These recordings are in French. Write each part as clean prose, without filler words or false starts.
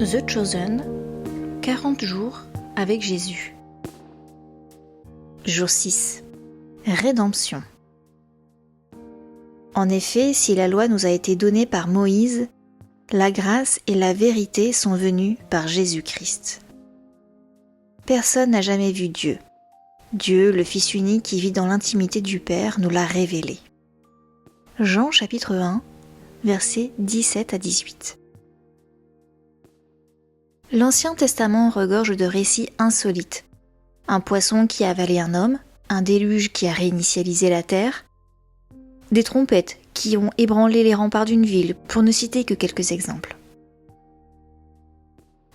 The Chosen, 40 jours avec Jésus. Jour 6. Rédemption. En effet, si la loi nous a été donnée par Moïse, la grâce et la vérité sont venues par Jésus-Christ. Personne n'a jamais vu Dieu. Dieu, le Fils unique qui vit dans l'intimité du Père, nous l'a révélé. Jean chapitre 1, versets 17 à 18. L'Ancien Testament regorge de récits insolites. Un poisson qui a avalé un homme, un déluge qui a réinitialisé la terre, des trompettes qui ont ébranlé les remparts d'une ville, pour ne citer que quelques exemples.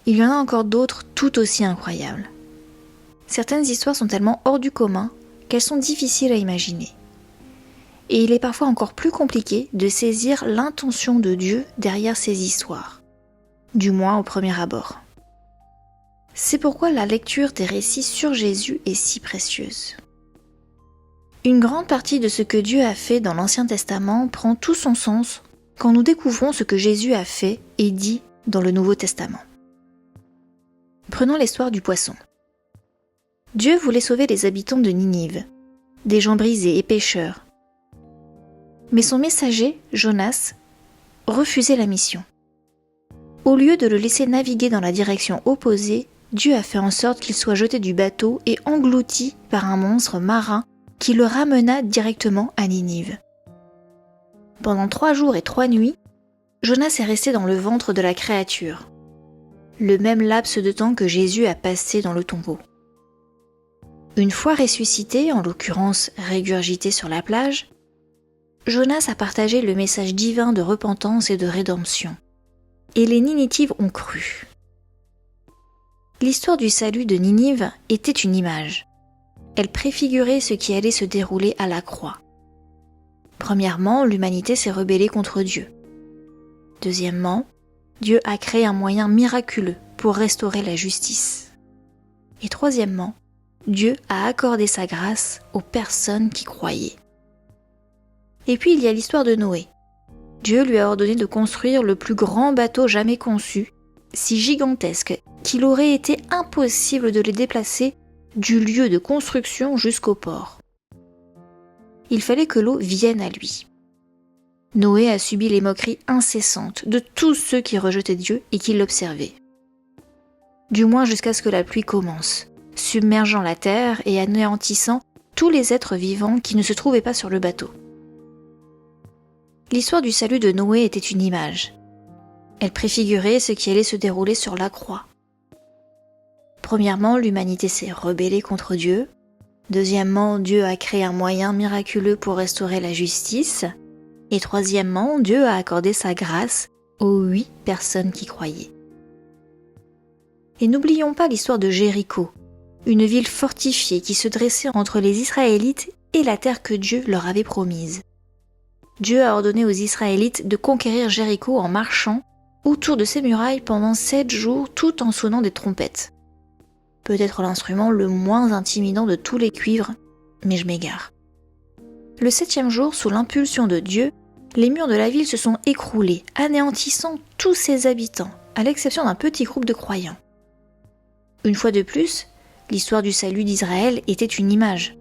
Il y en a encore d'autres tout aussi incroyables. Certaines histoires sont tellement hors du commun qu'elles sont difficiles à imaginer. Et il est parfois encore plus compliqué de saisir l'intention de Dieu derrière ces histoires, du moins au premier abord. C'est pourquoi la lecture des récits sur Jésus est si précieuse. Une grande partie de ce que Dieu a fait dans l'Ancien Testament prend tout son sens quand nous découvrons ce que Jésus a fait et dit dans le Nouveau Testament. Prenons l'histoire du poisson. Dieu voulait sauver les habitants de Ninive, des gens brisés et pécheurs. Mais son messager, Jonas, refusait la mission. Au lieu de le laisser naviguer dans la direction opposée, Dieu a fait en sorte qu'il soit jeté du bateau et englouti par un monstre marin qui le ramena directement à Ninive. Pendant 3 jours et 3 nuits, Jonas est resté dans le ventre de la créature, le même laps de temps que Jésus a passé dans le tombeau. Une fois ressuscité, en l'occurrence régurgité sur la plage, Jonas a partagé le message divin de repentance et de rédemption. Et les Ninivites ont cru. L'histoire du salut de Ninive était une image. Elle préfigurait ce qui allait se dérouler à la croix. Premièrement, l'humanité s'est rebellée contre Dieu. Deuxièmement, Dieu a créé un moyen miraculeux pour restaurer la justice. Et troisièmement, Dieu a accordé sa grâce aux personnes qui croyaient. Et puis il y a l'histoire de Noé. Dieu lui a ordonné de construire le plus grand bateau jamais conçu, si gigantesque qu'il aurait été impossible de les déplacer du lieu de construction jusqu'au port. Il fallait que l'eau vienne à lui. Noé a subi les moqueries incessantes de tous ceux qui rejetaient Dieu et qui l'observaient. Du moins jusqu'à ce que la pluie commence, submergeant la terre et anéantissant tous les êtres vivants qui ne se trouvaient pas sur le bateau. L'histoire du salut de Noé était une image. Elle préfigurait ce qui allait se dérouler sur la croix. Premièrement, l'humanité s'est rebellée contre Dieu. Deuxièmement, Dieu a créé un moyen miraculeux pour restaurer la justice. Et troisièmement, Dieu a accordé sa grâce aux 8 personnes qui croyaient. Et n'oublions pas l'histoire de Jéricho, une ville fortifiée qui se dressait entre les Israélites et la terre que Dieu leur avait promise. Dieu a ordonné aux Israélites de conquérir Jéricho en marchant autour de ses murailles pendant 7 jours tout en sonnant des trompettes. Peut-être l'instrument le moins intimidant de tous les cuivres, mais je m'égare. Le 7e jour, sous l'impulsion de Dieu, les murs de la ville se sont écroulés, anéantissant tous ses habitants, à l'exception d'un petit groupe de croyants. Une fois de plus, l'histoire du salut d'Israël était une image.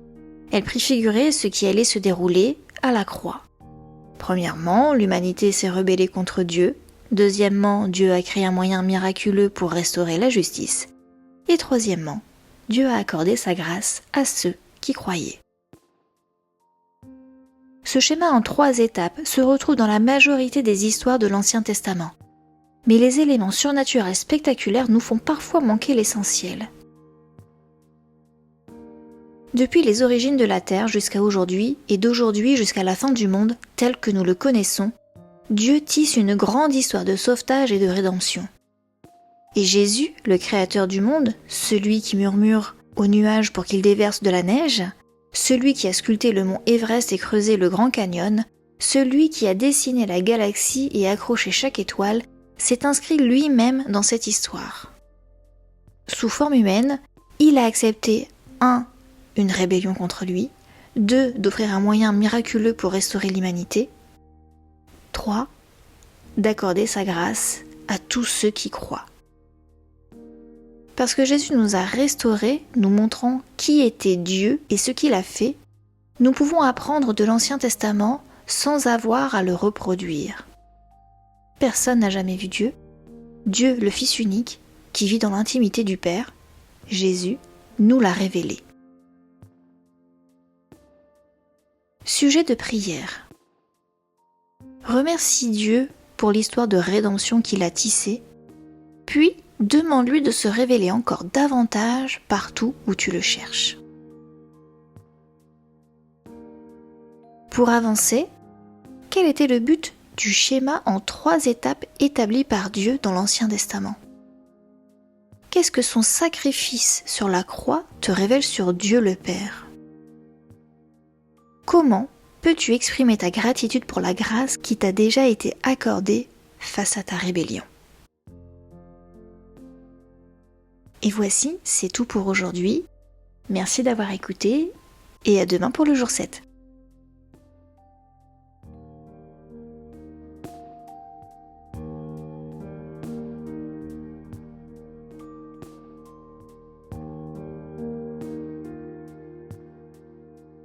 Elle préfigurait ce qui allait se dérouler à la croix. Premièrement, l'humanité s'est rebellée contre Dieu. Deuxièmement, Dieu a créé un moyen miraculeux pour restaurer la justice. Et troisièmement, Dieu a accordé sa grâce à ceux qui croyaient. Ce schéma en 3 étapes se retrouve dans la majorité des histoires de l'Ancien Testament. Mais les éléments surnaturels spectaculaires nous font parfois manquer l'essentiel. Depuis les origines de la Terre jusqu'à aujourd'hui, et d'aujourd'hui jusqu'à la fin du monde, tel que nous le connaissons, Dieu tisse une grande histoire de sauvetage et de rédemption. Et Jésus, le créateur du monde, celui qui murmure aux nuages pour qu'il déverse de la neige, celui qui a sculpté le mont Everest et creusé le Grand Canyon, celui qui a dessiné la galaxie et accroché chaque étoile, s'est inscrit lui-même dans cette histoire. Sous forme humaine, il a accepté 1. Une rébellion contre lui, 2. D'offrir un moyen miraculeux pour restaurer l'humanité, 3. D'accorder sa grâce à tous ceux qui croient. Parce que Jésus nous a restaurés, nous montrant qui était Dieu et ce qu'il a fait, nous pouvons apprendre de l'Ancien Testament sans avoir à le reproduire. Personne n'a jamais vu Dieu. Dieu, le Fils unique, qui vit dans l'intimité du Père, Jésus, nous l'a révélé. Sujet de prière. Remercie Dieu pour l'histoire de rédemption qu'il a tissée, puis demande-lui de se révéler encore davantage partout où tu le cherches. Pour avancer, quel était le but du schéma en 3 étapes établi par Dieu dans l'Ancien Testament? Qu'est-ce que son sacrifice sur la croix te révèle sur Dieu le Père? Comment peux-tu exprimer ta gratitude pour la grâce qui t'a déjà été accordée face à ta rébellion? Et voici, c'est tout pour aujourd'hui. Merci d'avoir écouté et à demain pour le jour 7.